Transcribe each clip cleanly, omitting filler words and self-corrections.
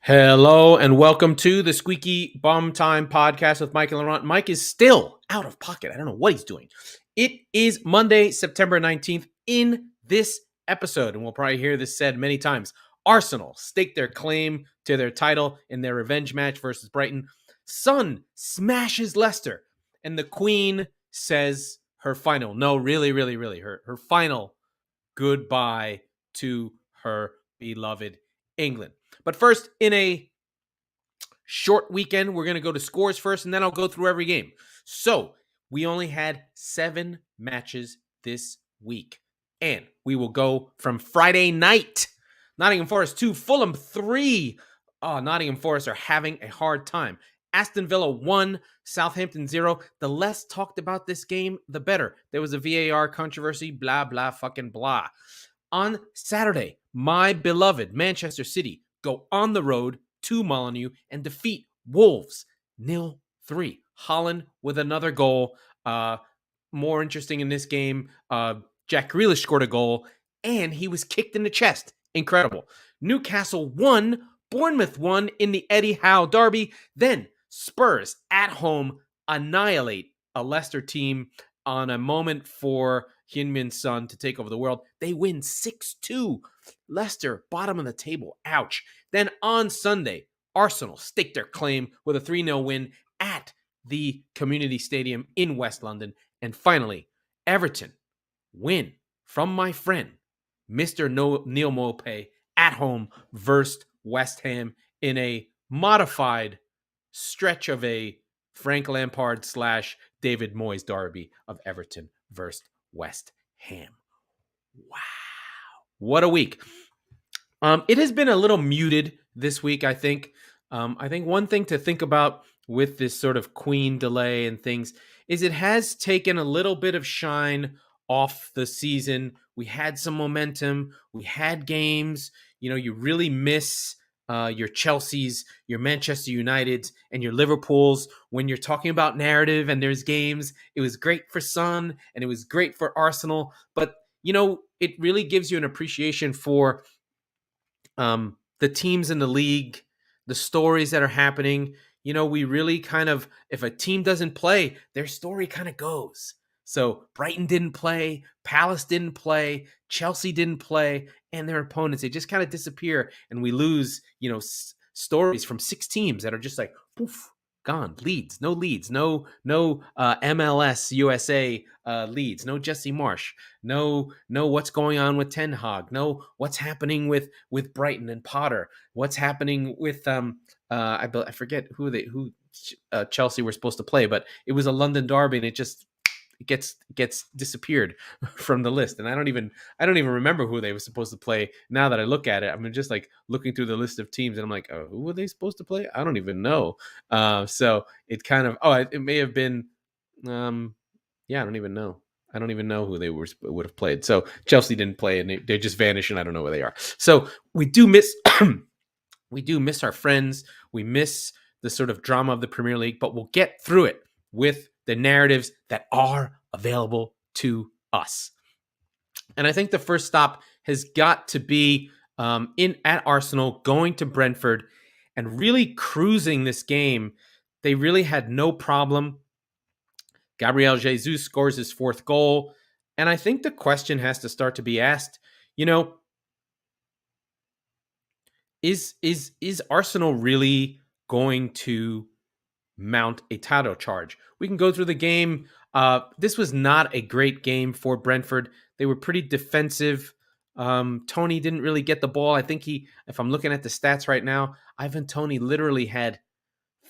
Hello and welcome to the Squeaky Bum Time podcast with Mike and Laurent. Mike is still out of pocket. I don't know what he's doing. It is Monday, September 19th. In this episode, and we'll probably hear this said many times, Arsenal stake their claim to their title in their revenge match versus Brighton. Son smashes Leicester. And the Queen says her final, her final goodbye to her beloved England. But first, in a short weekend, we're going to go to scores first, and then I'll go through every game. So we only had 7 matches this week, and we will go from Friday night. Nottingham Forest 2, Fulham 3. Oh, Nottingham Forest are having a hard time. Aston Villa 1, Southampton 0. The less talked about this game, the better. There was a VAR controversy, blah, blah, fucking blah. On Saturday, my beloved Manchester City go on the road to Molineux and defeat Wolves 0-3. Haaland with another goal. More interesting in this game, Jack Grealish scored a goal, and he was kicked in the chest. Incredible. Newcastle 1, Bournemouth 1 in the Eddie Howe derby. Then Spurs at home annihilate a Leicester team on a moment for Heung-min Son to take over the world. They win 6-2. Leicester, bottom of the table. Ouch. Then on Sunday, Arsenal stake their claim with a 3-0 win at the Community Stadium in West London. And finally, Everton win from my friend, Mr. Neil Maupay, at home versus West Ham in a modified stretch of a Frank Lampard / David Moyes derby of Everton versus West Ham. Wow. What a week. It has been a little muted this week, I think. I think one thing to think about with this sort of Queen delay and things is it has taken a little bit of shine off the season. We had some momentum. We had games. You know, you really miss your Chelseas, your Manchester Uniteds, and your Liverpools when you're talking about narrative and there's games. It was great for Son and it was great for Arsenal, but you know, it really gives you an appreciation for the teams in the league, the stories that are happening. You know, we really kind of, if a team doesn't play, their story kind of goes. So Brighton didn't play, Palace didn't play, Chelsea didn't play, and their opponents, they just kind of disappear, and we lose, you know, stories from 6 teams that are just like, poof, gone. Leeds, no MLS USA Leeds, no Jesse Marsh, no what's going on with Ten Hag, no what's happening with Brighton and Potter, what's happening with I forget who Chelsea were supposed to play, but it was a London derby, and it gets disappeared from the list, and I don't even remember who they were supposed to play. Now that I look at it, I'm just like looking through the list of teams, and I'm like, oh, who were they supposed to play? I don't even know. So it kind of it may have been I don't even know. I don't even know who they would have played. So Chelsea didn't play, and they just vanished, and I don't know where they are. So we do miss our friends. We miss the sort of drama of the Premier League, but we'll get through it with the narratives that are available to us. And I think the first stop has got to be at Arsenal, going to Brentford and really cruising this game. They really had no problem. Gabriel Jesus scores his 4th goal. And I think the question has to start to be asked, you know, is Arsenal really going to mount a title charge? We can go through the game. This was not a great game for Brentford. They were pretty defensive. Toney didn't really get the ball. I think if I'm looking at the stats right now, Ivan Toney literally had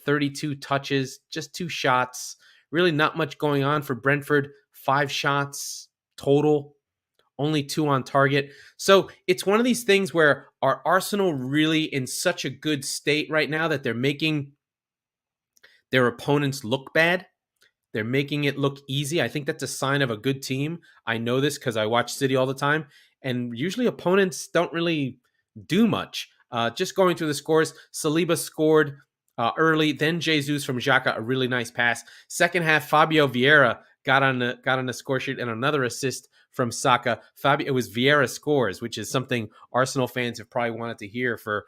32 touches, just 2 shots. Really not much going on for Brentford. 5 shots total, only 2 on target. So it's one of these things where are Arsenal really in such a good state right now that they're making their opponents look bad? They're making it look easy. I think that's a sign of a good team. I know this because I watch City all the time, and usually opponents don't really do much. Just going through the scores, Saliba scored early, then Jesus from Xhaka, a really nice pass. Second half, Fabio Vieira got on the score sheet, and another assist from Saka. It was Vieira scores, which is something Arsenal fans have probably wanted to hear for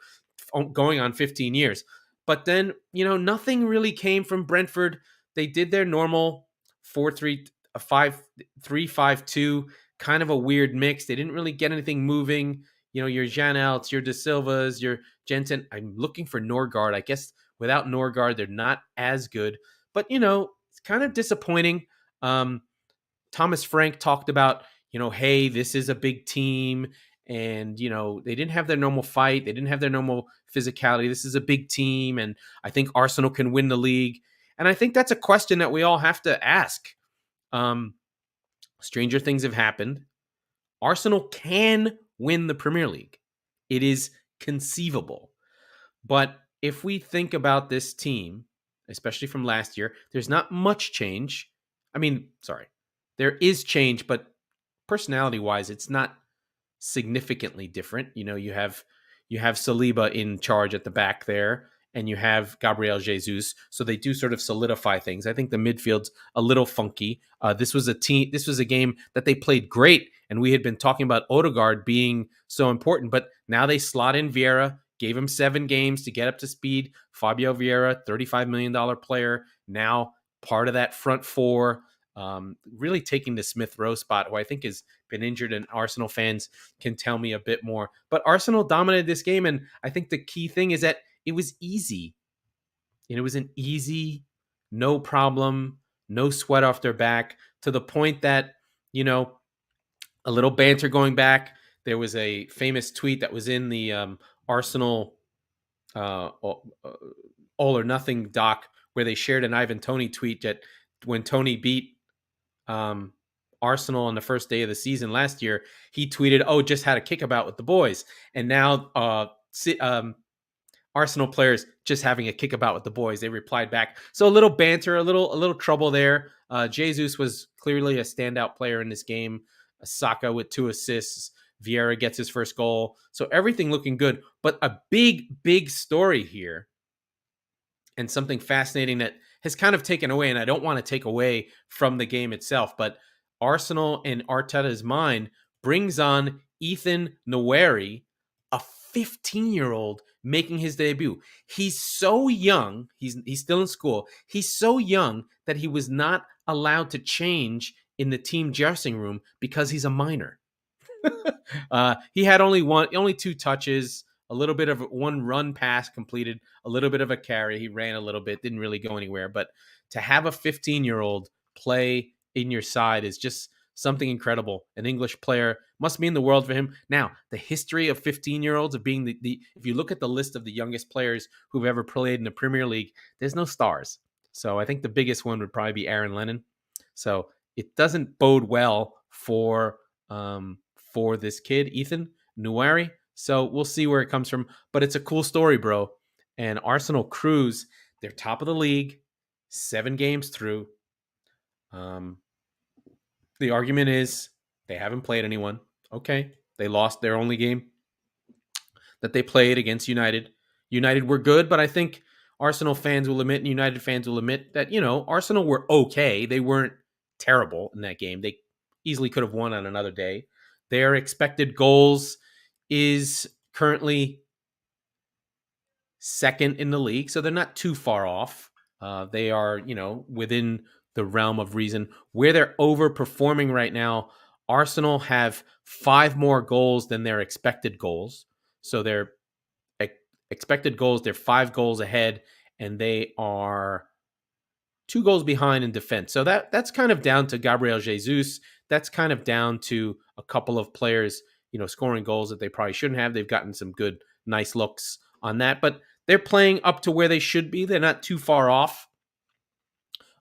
going on 15 years. But then, nothing really came from Brentford. They did their normal 4-3, 5-3-5-2, kind of a weird mix. They didn't really get anything moving. Your Janelts, your De Silvas, your Jensen. I'm looking for Norgard. I guess without Norgard, they're not as good. But, it's kind of disappointing. Thomas Frank talked about, hey, this is a big team. And, they didn't have their normal fight. They didn't have their normal physicality. This is a big team. And I think Arsenal can win the league. And I think that's a question that we all have to ask. Stranger things have happened. Arsenal can win the Premier League. It is conceivable. But if we think about this team, especially from last year, there's not much change. There is change, but personality-wise, it's not significantly different. You have Saliba in charge at the back there, and you have Gabriel Jesus, so they do sort of solidify things. I think the midfield's a little funky. This was a game that they played great, and we had been talking about Odegaard being so important, but now they slot in Vieira, gave him 7 games to get up to speed. Fabio Vieira, $35 million player, now part of that front four. Really taking the Smith Rowe spot, who I think has been injured, and Arsenal fans can tell me a bit more. But Arsenal dominated this game, and I think the key thing is that it was easy. It was an easy, no problem, no sweat off their back, to the point that, a little banter going back. There was a famous tweet that was in the Arsenal All or Nothing doc, where they shared an Ivan Toney tweet that when Toney beat Arsenal on the first day of the season last year, he tweeted, "Oh, just had a kickabout with the boys," and now Arsenal players just having a kickabout with the boys. They replied back, so a little banter, a little trouble there. Jesus was clearly a standout player in this game. Saka with 2 assists. Vieira gets his first goal, so everything looking good. But a big story here, and something fascinating that has kind of taken away, and I don't want to take away from the game itself, but Arsenal in Arteta's mind brings on Ethan Nwaneri, a 15-year-old making his debut. He's so young. He's still in school. He's so young that he was not allowed to change in the team dressing room because he's a minor. He had only 2 touches, a little bit of 1 run pass completed, a little bit of a carry. He ran a little bit, didn't really go anywhere. But to have a 15-year-old play in your side is just something incredible. An English player must mean the world for him. Now, the history of 15-year-olds of being if you look at the list of the youngest players who've ever played in the Premier League, there's no stars. So I think the biggest one would probably be Aaron Lennon. So it doesn't bode well for this kid, Ethan Nwaneri. So we'll see where it comes from. But it's a cool story, bro. And Arsenal cruise, they're top of the league, 7 games through. The argument is they haven't played anyone. Okay, they lost their only game that they played against United. United were good, but I think Arsenal fans will admit, and United fans will admit that, Arsenal were okay. They weren't terrible in that game. They easily could have won on another day. Their expected goals is currently 2nd in the league, so they're not too far off. They are, within the realm of reason. Where they're overperforming right now, Arsenal have 5 more goals than their expected goals. So their expected goals, they're 5 goals ahead, and they are 2 goals behind in defense. So that's kind of down to Gabriel Jesus. That's kind of down to a couple of players, scoring goals that they probably shouldn't have. They've gotten some good, nice looks on that, but they're playing up to where they should be. They're not too far off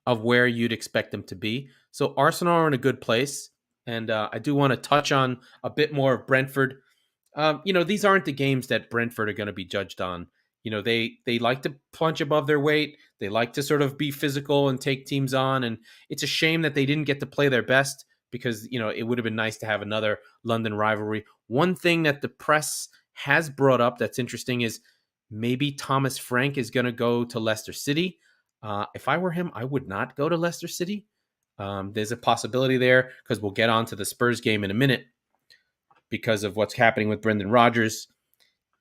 of where you'd expect them to be. So Arsenal are in a good place. And I do want to touch on a bit more of Brentford. These aren't the games that Brentford are going to be judged on. They like to punch above their weight. They like to sort of be physical and take teams on. And it's a shame that they didn't get to play their best, because, it would have been nice to have another London rivalry. One thing that the press has brought up that's interesting is maybe Thomas Frank is going to go to Leicester City. If I were him, I would not go to Leicester City. There's a possibility there, because we'll get on to the Spurs game in a minute because of what's happening with Brendan Rodgers.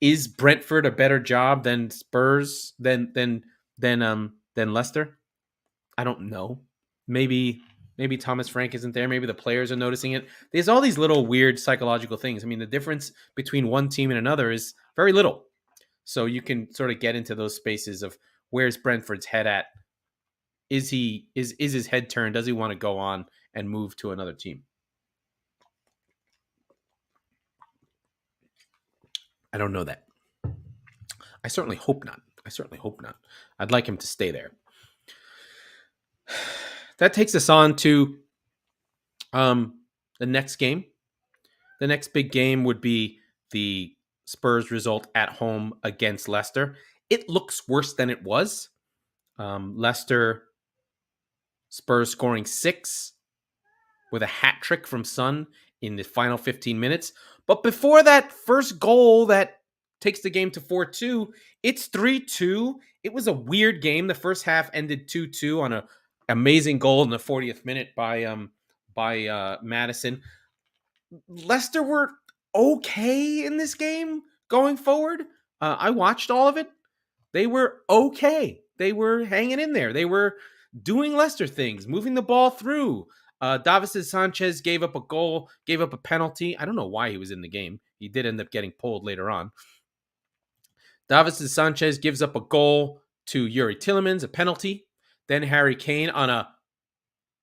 Is Brentford a better job than Spurs than Leicester? I don't know. Maybe Thomas Frank isn't there. Maybe the players are noticing it. There's all these little weird psychological things. I mean, the difference between one team and another is very little. So you can sort of get into those spaces of where's Brentford's head at? Is his head turned? Does he want to go on and move to another team? I don't know that. I certainly hope not. I'd like him to stay there. That takes us on to the next game. The next big game would be the Spurs result at home against Leicester. It looks worse than it was. Leicester, Spurs scoring 6 with a hat trick from Son in the final 15 minutes. But before that first goal that takes the game to 4-2, it's 3-2. It was a weird game. The first half ended 2-2 on an amazing goal in the 40th minute by Madison. Leicester were okay in this game going forward. I watched all of it. They were okay. They were hanging in there. They were doing Leicester things, moving the ball through. Davinson Sanchez gave up a goal, gave up a penalty. I don't know why he was in the game. He did end up getting pulled later on. Davinson Sanchez gives up a goal to Yuri Tillemans, a penalty. Then Harry Kane on a,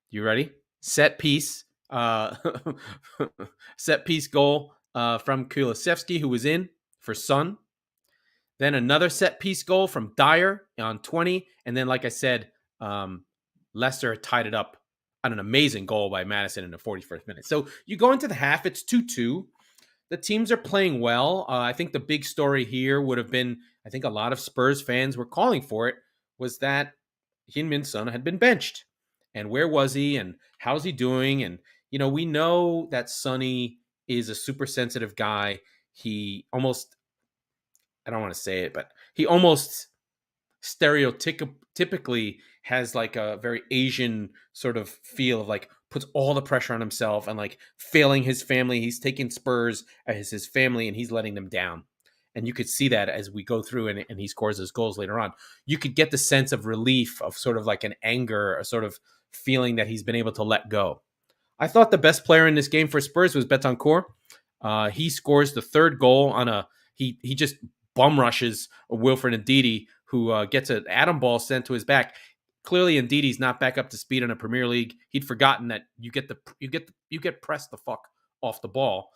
you ready? Set piece. Set piece goal from Kulusevski, who was in for Son. Then another set piece goal from Dyer on 20. And then, like I said, Leicester tied it up on an amazing goal by Madison in the 41st minute. So you go into the half, it's 2-2. The teams are playing well. I think the big story here would have been, I think a lot of Spurs fans were calling for it, was that Heung-min Son had been benched. And where was he? And how's he doing? And, you know, we know that Sonny is a super sensitive guy. He almost, I don't want to say it, but he almost stereotypically has like a very Asian sort of feel of like puts all the pressure on himself and like failing his family. He's taking Spurs as his family and he's letting them down. And you could see that as we go through and he scores his goals later on. You could get the sense of relief, of sort of like an anger, a sort of feeling that he's been able to let go. I thought the best player in this game for Spurs was Betancourt. He scores the third goal on he just bum rushes Wilfred Ndidi, who gets an atom ball sent to his back. Clearly, Ndidi's not back up to speed in a Premier League. He'd forgotten that you get pressed the fuck off the ball.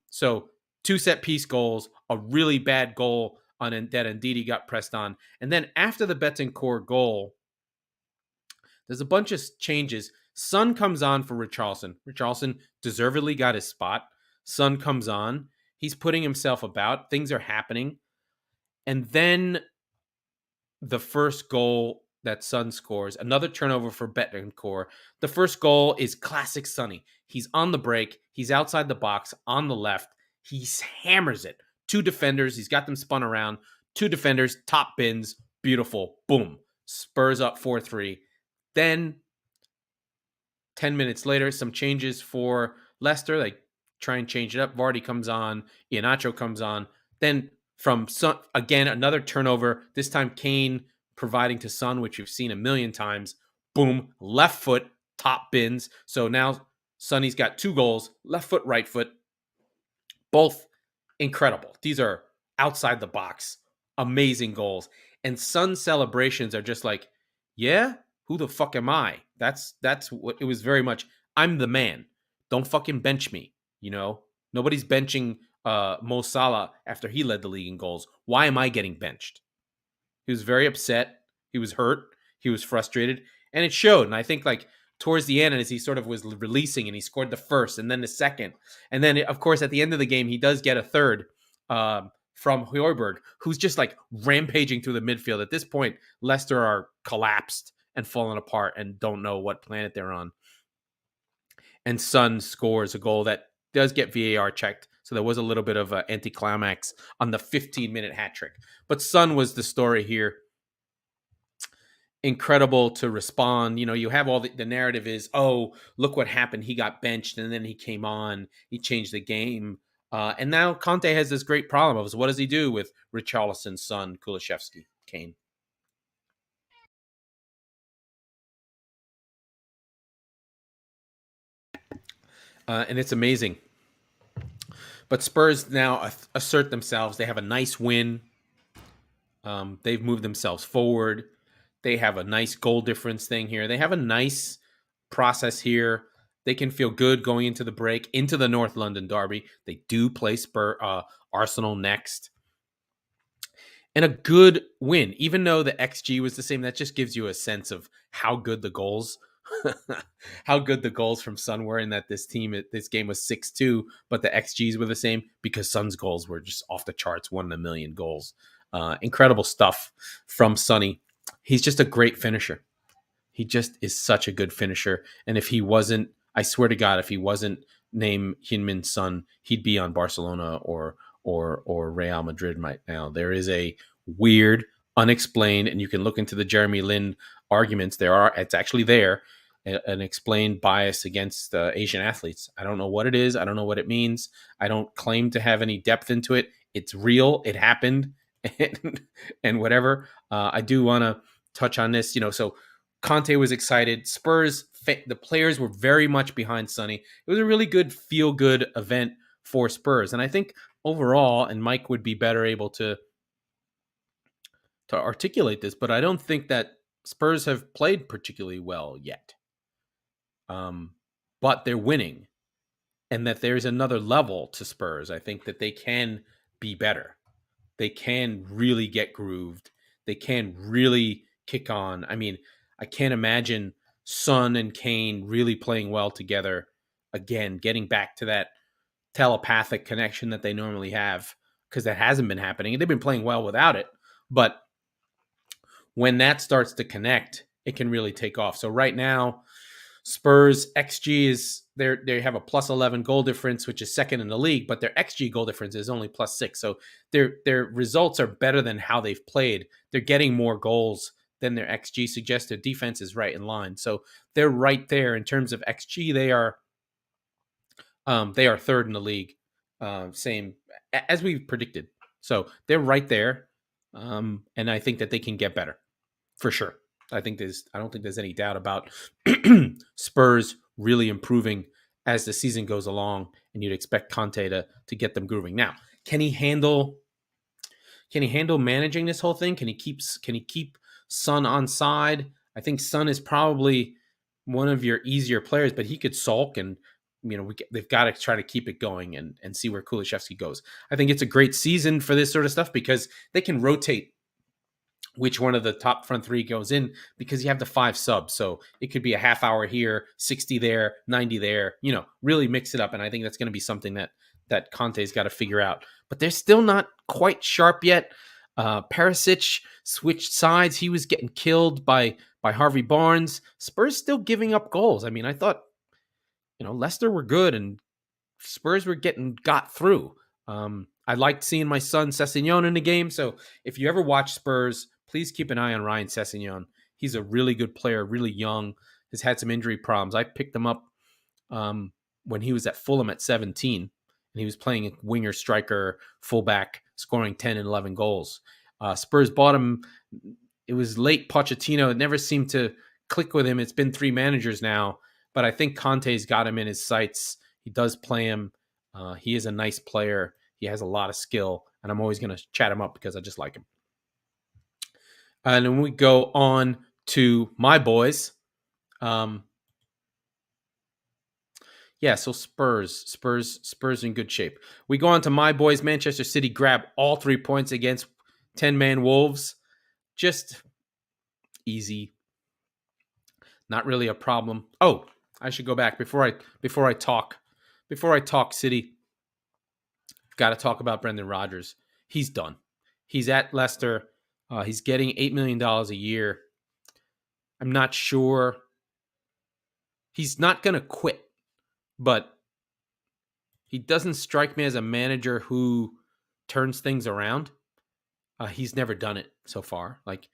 So 2 set piece goals, a really bad goal on that Ndidi got pressed on, and then after the Betancourt goal, there's a bunch of changes. Son comes on for Richarlison. Richarlison deservedly got his spot. Son comes on. He's putting himself about. Things are happening. And then the first goal that Son scores, another turnover for Betancourt. The first goal is classic Sonny. He's on the break. He's outside the box on the left. He hammers it. 2 defenders. He's got them spun around. 2 defenders, top bins. Beautiful. Boom. Spurs up 4-3. Then 10 minutes later, some changes for Leicester. They try and change it up. Vardy comes on. Iheanacho comes on. Then from Son, again, another turnover. This time Kane providing to Son, which you've seen a million times. Boom. Left foot, top bins. So now Sonny's got 2 goals. Left foot, right foot. Both incredible. These are outside the box. Amazing goals. And Son's celebrations are just like, yeah, who the fuck am I? That's what it was very much. I'm the man. Don't fucking bench me. You know, nobody's benching Mo Salah after he led the league in goals. Why am I getting benched? He was very upset. He was hurt. He was frustrated, and it showed. And I think like towards the end, as he sort of was releasing, and he scored the first, and then the second, and then of course at the end of the game, he does get a third from Højbjerg, who's just like rampaging through the midfield. At this point, Leicester are collapsed and fallen apart and don't know what planet they're on. And Son scores a goal that does get VAR checked. So there was a little bit of an anticlimax on the 15-minute hat trick. But Son was the story here. Incredible to respond. You know, you have all the narrative is, oh, look what happened. He got benched and then he came on. He changed the game. And now Conte has this great problem of what does he do with Richarlison's son, Kulishevsky, Kane. And it's amazing. But Spurs now assert themselves. They have a nice win. They've moved themselves forward. They have a nice goal difference thing here. They have a nice process here. They can feel good going into the break, into the North London derby. They do play Arsenal next. And a good win, even though the XG was the same. That just gives you a sense of how good the goals, how good the goals from Son were, and that this game was 6-2, but the XGs were the same because Son's goals were just off the charts, 1 in a million goals. Incredible stuff from Sonny. He's just a great finisher. He just is such a good finisher. And if he wasn't, I swear to God, if he wasn't named Heung-min's son, he'd be on Barcelona or Real Madrid right now. There is a weird, unexplained, and you can look into the Jeremy Lin arguments. It's actually there, an explained bias against Asian athletes. I don't know what it is. I don't know what it means. I don't claim to have any depth into it. It's real. It happened, and whatever. I do want to touch on this. So Conte was excited. Spurs, the players were very much behind Sonny. It was a really good feel-good event for Spurs, and I think overall, and Mike would be better able to articulate this, but I don't think that Spurs have played particularly well yet. But they're winning, and that there's another level to Spurs. I think that they can be better. They can really get grooved. They can really kick on. I mean, I can't imagine Son and Kane really playing well together again, getting back to that telepathic connection that they normally have, because that hasn't been happening. They've been playing well without it, but when that starts to connect, it can really take off. So right now, Spurs XG is they have a plus 11 goal difference, which is second in the league, but their XG goal difference is only plus 6. So their results are better than how they've played. They're getting more goals than their XG suggests. Their defense is right in line. So they're right there in terms of XG. They are third in the league, same as we predicted. So they're right there, and I think that they can get better for sure. I don't think there's any doubt about Spurs really improving as the season goes along, and you'd expect Conte to get them grooving. Now, can he handle managing this whole thing? Can he keep Son on side? I think Son is probably one of your easier players, but he could sulk, and they've got to try to keep it going and see where Kulishevsky goes. I think it's a great season for this sort of stuff because they can rotate which one of the top front three goes in, because you have the 5 subs. So it could be a half hour here, 60 there, 90 there, really mix it up. And I think that's going to be something that Conte's got to figure out. But they're still not quite sharp yet. Perisic switched sides. He was getting killed by Harvey Barnes. Spurs still giving up goals. I mean, I thought, Leicester were good and Spurs were got through. I liked seeing my son Sessegnon in the game. So if you ever watch Spurs, please keep an eye on Ryan Sessegnon. He's a really good player, really young, has had some injury problems. I picked him up when he was at Fulham at 17, and he was playing a winger, striker, fullback, scoring 10 and 11 goals. Spurs bought him. It was late Pochettino. It never seemed to click with him. It's been 3 managers now, but I think Conte's got him in his sights. He does play him. He is a nice player. He has a lot of skill, and I'm always going to chat him up because I just like him. And then we go on to my boys. So Spurs in good shape. We go on to my boys. Manchester City grab all 3 points against 10-man Wolves. Just easy. Not really a problem. Oh, I should go back before I talk City. Got to talk about Brendan Rodgers. He's done. He's at Leicester. He's getting $8 million a year. I'm not sure. He's not going to quit, but he doesn't strike me as a manager who turns things around. He's never done it so far. Like,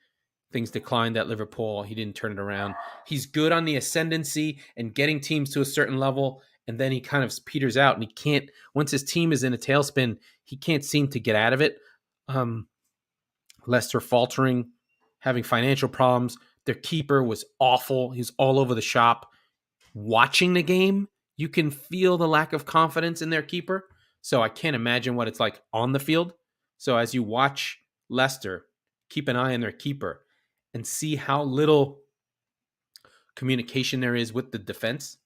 things declined at Liverpool. He didn't turn it around. He's good on the ascendancy and getting teams to a certain level and then he kind of peters out, and he can't. Once his team is in a tailspin, he can't seem to get out of it. Leicester faltering, having financial problems. Their keeper was awful. He's all over the shop. Watching the game, you can feel the lack of confidence in their keeper. So I can't imagine what it's like on the field. So as you watch Leicester, keep an eye on their keeper and see how little communication there is with the defense.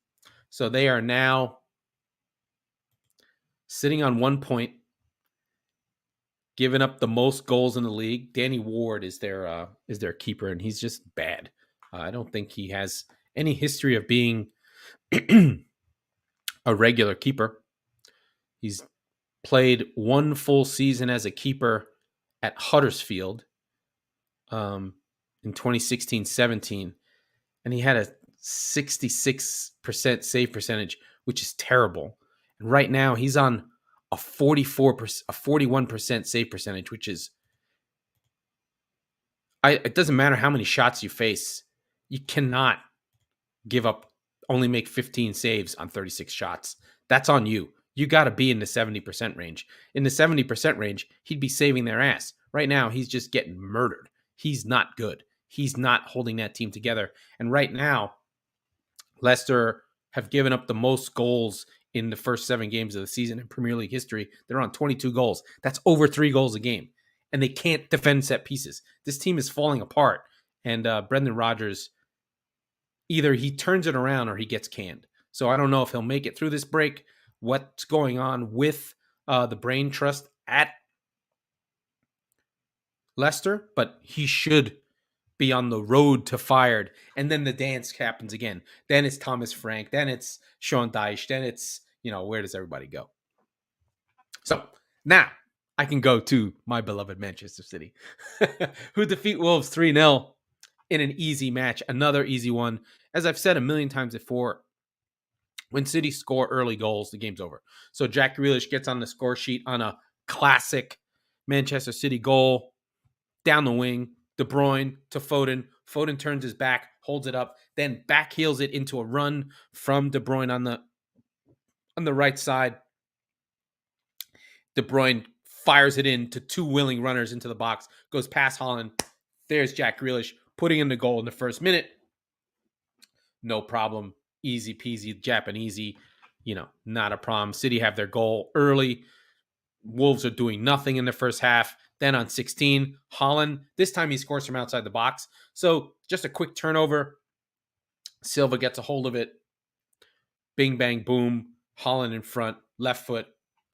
So they are now sitting on 1 point, giving up the most goals in the league. Danny Ward is their keeper, and he's just bad. I don't think he has any history of being a regular keeper. He's played one full season as a keeper at Huddersfield in 2016-17, and he had a 66% save percentage, which is terrible. And right now he's on a 41% save percentage, which is it doesn't matter how many shots you face, you cannot only make 15 saves on 36 shots. That's on you. You got to be in the 70% range. In the 70% range, he'd be saving their ass. Right now, he's just getting murdered. He's not good. He's not holding that team together. And right now, Leicester have given up the most goals in the first 7 games of the season in Premier League history. They're on 22 goals. That's over 3 goals a game. And they can't defend set pieces. This team is falling apart. And Brendan Rodgers, either he turns it around or he gets canned. So I don't know if he'll make it through this break. What's going on with the brain trust at Leicester, but he should be on the road to fired. And then the dance happens again. Then it's Thomas Frank. Then it's Sean Dyche. Then it's, where does everybody go? So now I can go to my beloved Manchester City, who defeat Wolves 3-0 in an easy match. Another easy one. As I've said a million times before, when City score early goals, the game's over. So Jack Grealish gets on the score sheet on a classic Manchester City goal down the wing. De Bruyne to Foden. Foden turns his back, holds it up, then backheels it into a run from De Bruyne on the right side. De Bruyne fires it into 2 willing runners into the box, goes past Haaland. There's Jack Grealish putting in the goal in the first minute. No problem. Easy peasy, Japanesey, not a problem. City have their goal early. Wolves are doing nothing in the first half. Then on 16, Haaland, this time he scores from outside the box. So just a quick turnover. Silva gets a hold of it. Bing, bang, boom. Haaland in front, left foot,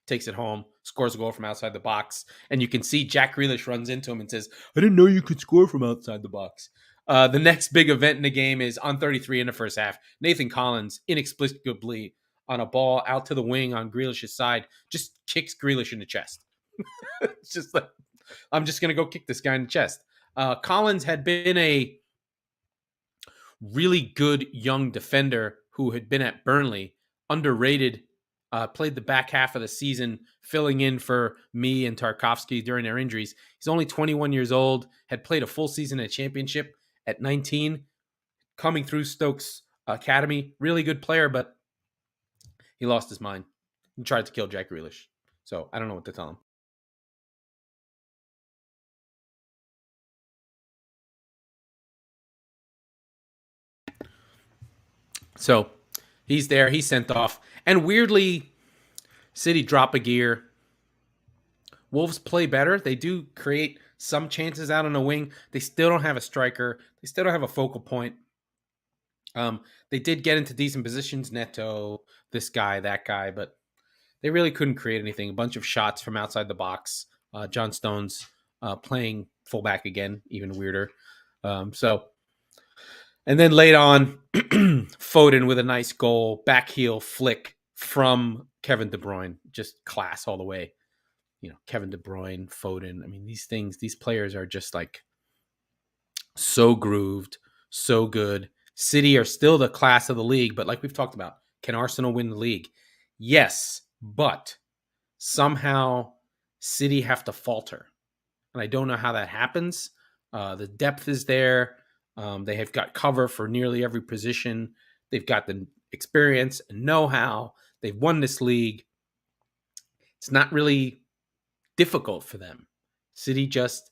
takes it home, scores a goal from outside the box. And you can see Jack Grealish runs into him and says, I didn't know you could score from outside the box. The next big event in the game is on 33 in the first half. Nathan Collins, inexplicably, on a ball out to the wing on Grealish's side, just kicks Grealish in the chest. It's just like, I'm just going to go kick this guy in the chest. Collins had been a really good young defender who had been at Burnley, underrated, played the back half of the season, filling in for me and Tarkovsky during their injuries. He's only 21 years old, had played a full season in a championship at 19, coming through Stokes Academy. Really good player, but he lost his mind and tried to kill Jack Grealish. So I don't know what to tell him. So he's there. He's sent off. And weirdly, City drop a gear. Wolves play better. They do create some chances out on the wing. They still don't have a striker. They still don't have a focal point. They did get into decent positions. Neto, this guy, that guy, but they really couldn't create anything. A bunch of shots from outside the box. John Stones playing fullback again, even weirder. And then late on, Foden with a nice goal, back heel flick from Kevin De Bruyne. Just class all the way. Kevin De Bruyne, Foden. I mean, these players are just like so grooved, so good. City are still the class of the league, but like we've talked about, can Arsenal win the league? Yes, but somehow City have to falter. And I don't know how that happens. The depth is there. They have got cover for nearly every position. They've got the experience and know-how. They've won this league. It's not really difficult for them. City just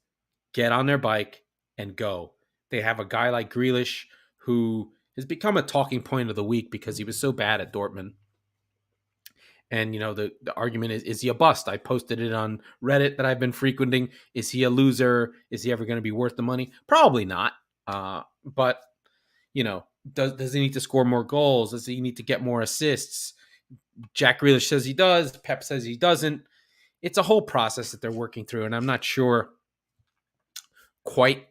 get on their bike and go. They have a guy like Grealish who has become a talking point of the week because he was so bad at Dortmund. And, the argument is he a bust? I posted it on Reddit that I've been frequenting. Is he a loser? Is he ever going to be worth the money? Probably not. But, does he need to score more goals? Does he need to get more assists? Jack Grealish says he does. Pep says he doesn't. It's a whole process that they're working through, and I'm not sure quite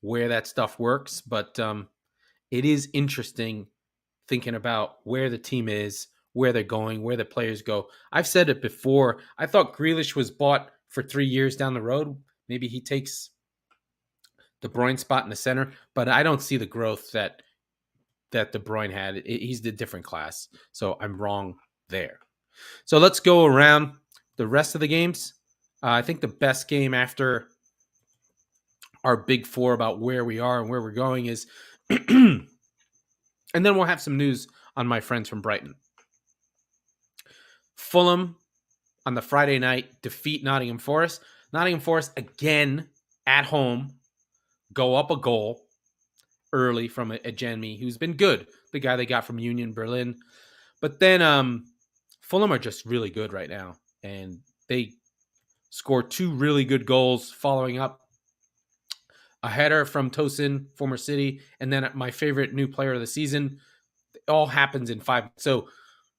where that stuff works, but it is interesting thinking about where the team is, where they're going, where the players go. I've said it before. I thought Grealish was bought for 3 years down the road. Maybe he takes De Bruyne spot in the center, but I don't see the growth that De Bruyne had. He's the different class, so I'm wrong there. So let's go around the rest of the games. I think the best game after our big four about where we are and where we're going is, and then we'll have some news on my friends from Brighton. Fulham on the Friday night defeat Nottingham Forest. Nottingham Forest again at home go up a goal early from a Janmi, who's been good, the guy they got from Union Berlin. But then Fulham are just really good right now, and they score 2 really good goals following up a header from Tosin, former City, and then my favorite new player of the season. It all happens in 5. So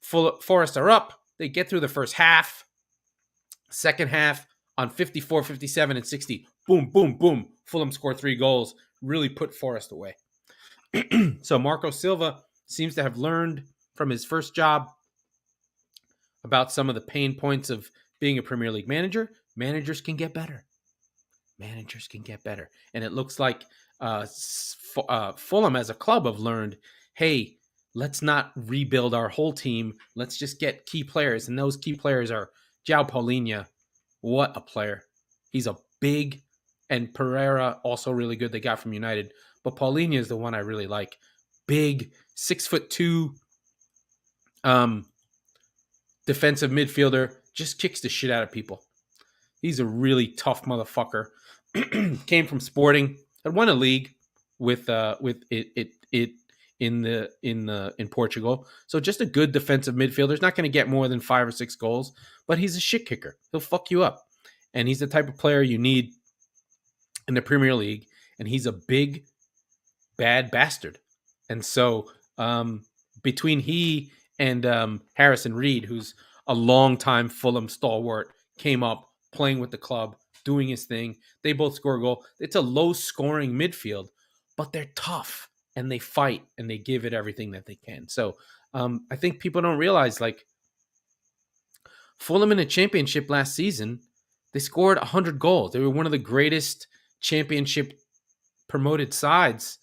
Forest are up. They get through the first half. Second half on 54, 57, and 60. Boom, boom, boom. Fulham score 3 goals. Really put Forest away. So Marco Silva seems to have learned from his first job about some of the pain points of being a Premier League manager. Managers can get better. And it looks like Fulham as a club have learned, hey, let's not rebuild our whole team. Let's just get key players. And those key players are João Paulinho. What a player. He's a big, and Pereira also really good. They got from United. But Paulinho is the one I really like. Big, 6'2", defensive midfielder. Just kicks the shit out of people. He's a really tough motherfucker. Came from Sporting. Had won a league with it in Portugal. So just a good defensive midfielder. He's not going to get more than 5 or 6 goals, but he's a shit kicker. He'll fuck you up. And he's the type of player you need in the Premier League. And he's a big, bad bastard. And so between he and Harrison Reed, who's a longtime Fulham stalwart, came up playing with the club, doing his thing. They both score a goal. It's a low-scoring midfield, but they're tough, and they fight, and they give it everything that they can. So I think people don't realize, like, Fulham in a championship last season, they scored 100 goals. They were one of the greatest championship promoted sides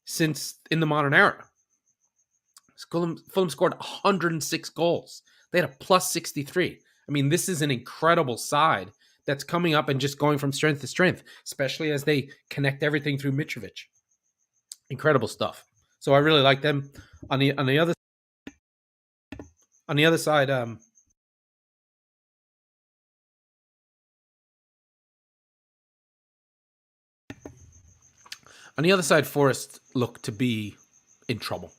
since in the modern era. Fulham scored 106 goals. They had a plus 63. I mean, this is an incredible side that's coming up and just going from strength to strength, especially as they connect everything through Mitrovic. Incredible stuff. So I really like them. On the other side, Forest look to be in trouble.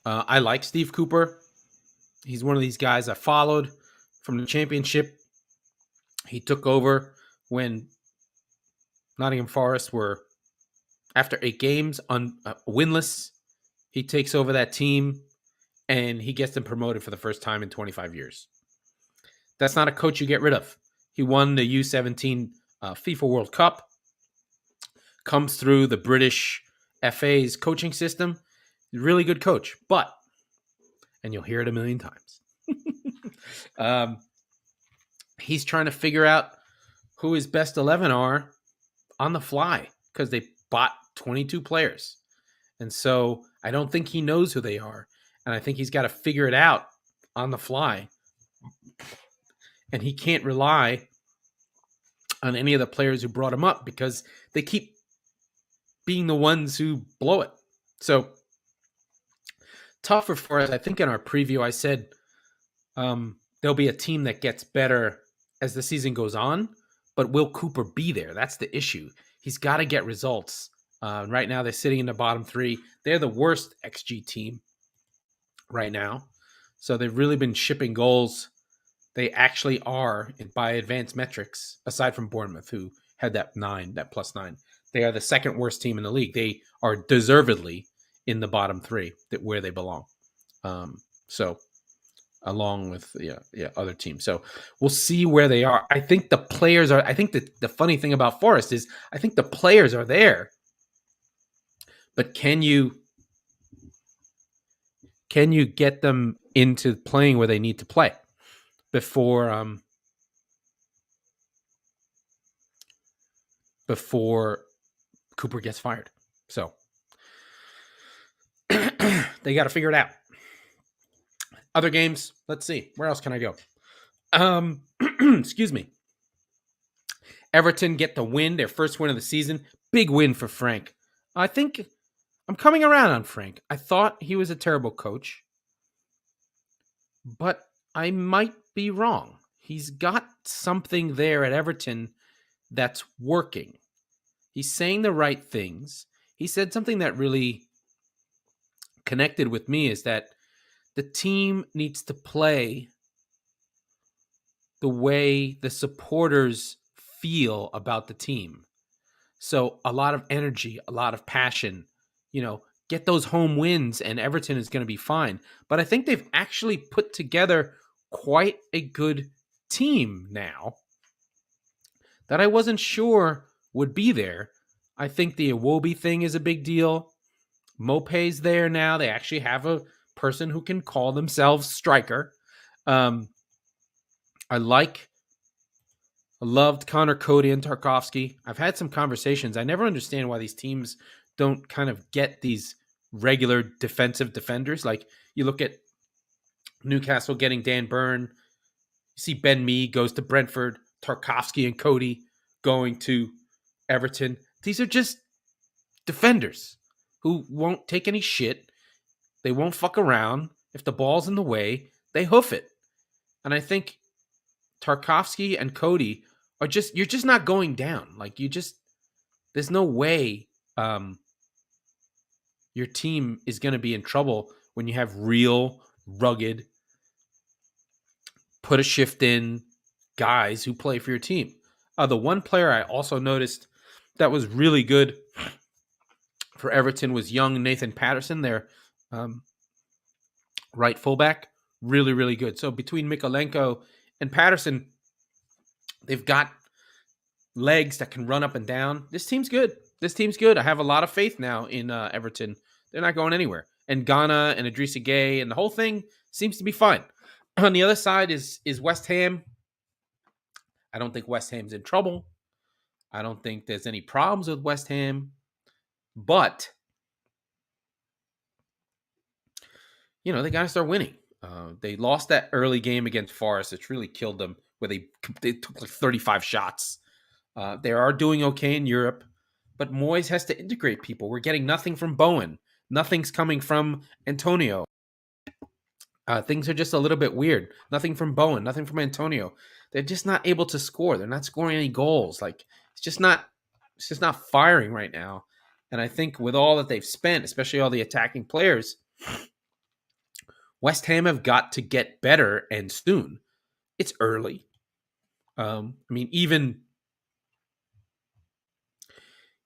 I like Steve Cooper. He's one of these guys I followed from the championship. He took over when Nottingham Forest were, after 8 games, winless. He takes over that team, and he gets them promoted for the first time in 25 years. That's not a coach you get rid of. He won the U17 FIFA World Cup, comes through the British FA's coaching system. Really good coach, but, and you'll hear it a million times, he's trying to figure out who his best 11 are on the fly because they bought 22 players. And so I don't think he knows who they are. And I think he's got to figure it out on the fly. And he can't rely on any of the players who brought him up because they keep being the ones who blow it. So tougher for us. I think in our preview, I said there'll be a team that gets better as the season goes on, but will Cooper be there? That's the issue. He's got to get results. Right now, they're sitting in the bottom three. They're the worst XG team right now. So they've really been shipping goals. They actually are, by advanced metrics, aside from Bournemouth, who had that +9. They are the second worst team in the league. They are deservedly in the bottom three, where they belong. So along with other teams. So we'll see where they are. I think the players are. I think the funny thing about Forest is I think the players are there, but can you get them into playing where they need to play before Cooper gets fired? So they got to figure it out. Other games, let's see. Where else can I go? Excuse me. Everton get the win, their first win of the season. Big win for Frank. I think I'm coming around on Frank. I thought he was a terrible coach, but I might be wrong. He's got something there at Everton that's working. He's saying the right things. He said something that really connected with me is that the team needs to play the way the supporters feel about the team. So a lot of energy, a lot of passion, get those home wins and Everton is going to be fine. But I think they've actually put together quite a good team now that I wasn't sure would be there. I think the Iwobi thing is a big deal. Mopé's there now. They actually have a person who can call themselves striker. I loved Connor Cody and Tarkowski. I've had some conversations. I never understand why these teams don't kind of get these regular defensive defenders. Like you look at Newcastle getting Dan Burn. You see Ben Mee goes to Brentford. Tarkowski and Cody going to Everton. These are just defenders who won't take any shit. They won't fuck around. If the ball's in the way, they hoof it. And I think Tarkowski and Cody are you're just not going down. Like there's no way your team is going to be in trouble when you have real, rugged, put a shift in guys who play for your team. The one player I also noticed that was really good for Everton was young Nathan Patterson, their right fullback. Really, really good. So between Mikolenko and Patterson, they've got legs that can run up and down. This team's good. I have a lot of faith now in Everton. They're not going anywhere. And Ghana and Idrissa Gueye and the whole thing seems to be fine. On the other side is West Ham. I don't think West Ham's in trouble. I don't think there's any problems with West Ham. But, they got to start winning. They lost that early game against Forest. It's really killed them, where they took like 35 shots. They are doing okay in Europe, but Moyes has to integrate people. We're getting nothing from Bowen. Nothing's coming from Antonio. Things are just a little bit weird. Nothing from Bowen, nothing from Antonio. They're just not able to score. They're not scoring any goals. Like it's just not firing right now. And I think with all that they've spent, especially all the attacking players, West Ham have got to get better and soon. It's early. Even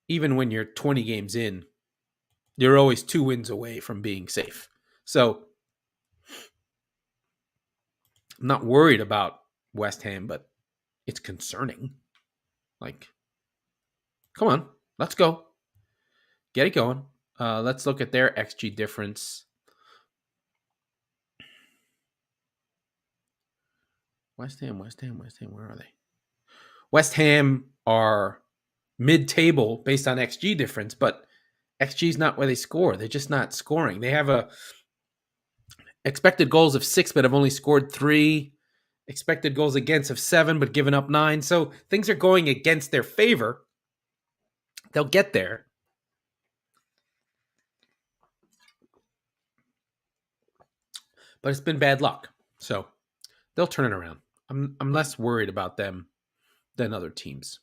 when you're 20 games in, you're always 2 wins away from being safe. So I'm not worried about West Ham, but it's concerning. Like, come on, let's go. Get it going. Let's look at their XG difference. West Ham, where are they? West Ham are mid-table based on XG difference, but XG is not where they score. They're just not scoring. They have a expected goals of 6, but have only scored 3. Expected goals against of 7, but given up 9. So things are going against their favor. They'll get there. But it's been bad luck. So they'll turn it around. I'm less worried about them than other teams.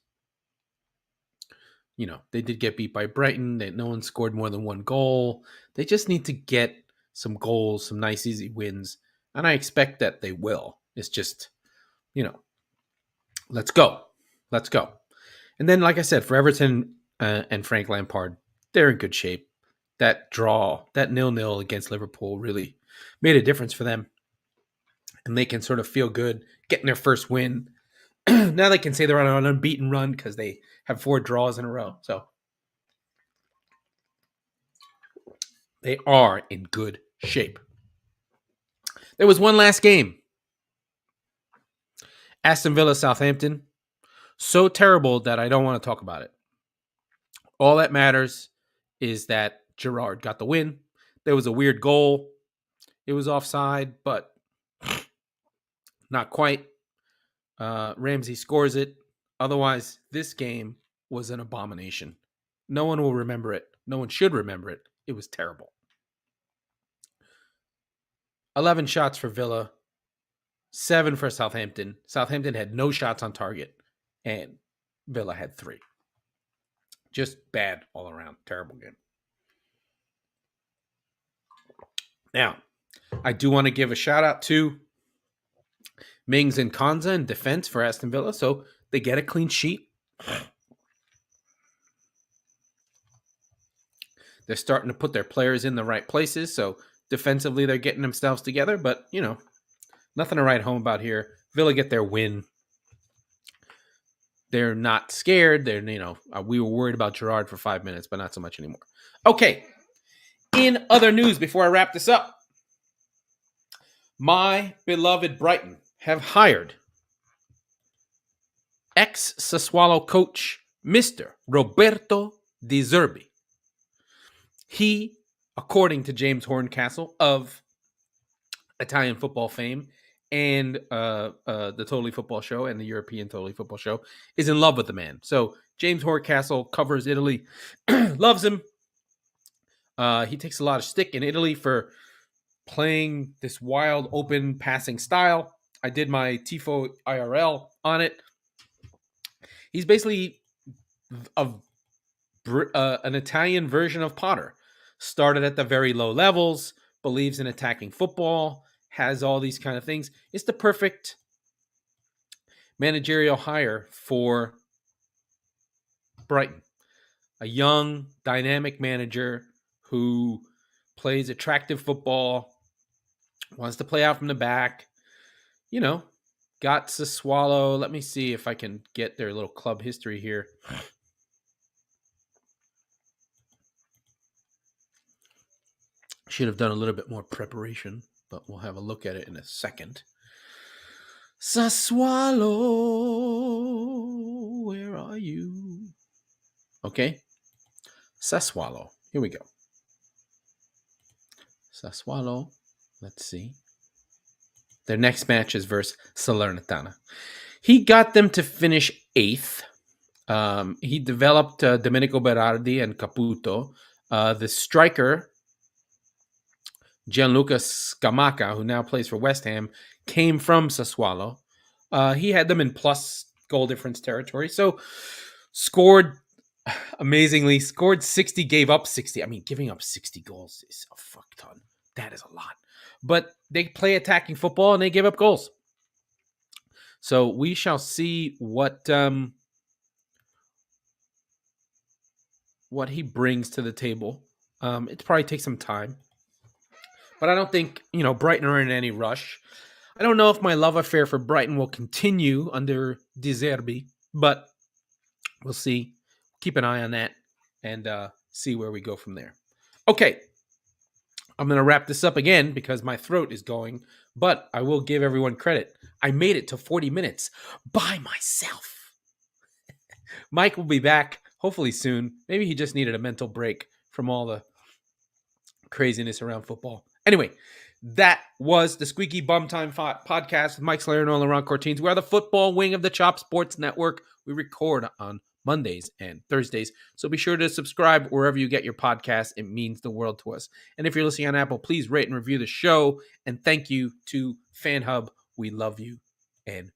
They did get beat by Brighton. No one scored more than one goal. They just need to get some goals, some nice, easy wins. And I expect that they will. It's just, let's go. Let's go. And then, like I said, for Everton and Frank Lampard, they're in good shape. That draw, that 0-0 against Liverpool really made a difference for them. And they can sort of feel good getting their first win. Now they can say they're on an unbeaten run because they have 4 draws in a row. So they are in good shape. There was one last game. Aston Villa, Southampton. So terrible that I don't want to talk about it. All that matters is that Gerrard got the win. There was a weird goal. It was offside, but not quite. Ramsey scores it. Otherwise, this game was an abomination. No one will remember it. No one should remember it. It was terrible. 11 shots for Villa, 7 for Southampton. Southampton had no shots on target, and Villa had 3. Just bad all around. Terrible game. Now, I do want to give a shout out to Mings and Konza in defense for Aston Villa. So they get a clean sheet. They're starting to put their players in the right places. So defensively, they're getting themselves together. But, nothing to write home about here. Villa get their win. They're not scared. We were worried about Gerrard for 5 minutes, but not so much anymore. Okay. In other news, before I wrap this up, my beloved Brighton have hired ex-Sassuolo coach Mr. Roberto De Zerbi. He, according to James Horncastle of Italian football fame and the Totally Football Show and the European Totally Football Show, is in love with the man. So James Horncastle covers Italy, loves him. He takes a lot of stick in Italy for playing this wild, open passing style. I did my Tifo IRL on it. He's basically an Italian version of Potter. Started at the very low levels, believes in attacking football, has all these kind of things. It's the perfect managerial hire for Brighton. A young, dynamic manager who plays attractive football, wants to play out from the back. Got Sassuolo. Let me see if I can get their little club history here. Should have done a little bit more preparation, but we'll have a look at it in a second. Sassuolo, where are you? Okay. Sassuolo. Here we go. Sassuolo. Let's see. Their next match is versus Salernitana. He got them to finish 8th. He developed Domenico Berardi and Caputo. The striker, Gianluca Scamacca, who now plays for West Ham, came from Sassuolo. He had them in plus goal difference territory. So scored 60, gave up 60. I mean, giving up 60 goals is a fuck ton. That is a lot. But they play attacking football and they give up goals. So we shall see what he brings to the table. It probably takes some time. But I don't think, Brighton are in any rush. I don't know if my love affair for Brighton will continue under De Zerbi, but we'll see. Keep an eye on that and see where we go from there. Okay. I'm going to wrap this up again because my throat is going, but I will give everyone credit. I made it to 40 minutes by myself. Mike will be back hopefully soon. Maybe he just needed a mental break from all the craziness around football. Anyway, that was the Squeaky Bum Time podcast with Mike Salerno and Laurent Cortines. We are the football wing of the Chop Sports Network. We record on Mondays and Thursdays. So be sure to subscribe wherever you get your podcast. It means the world to us. And if you're listening on Apple, please rate and review the show. And thank you to FanHub. We love you and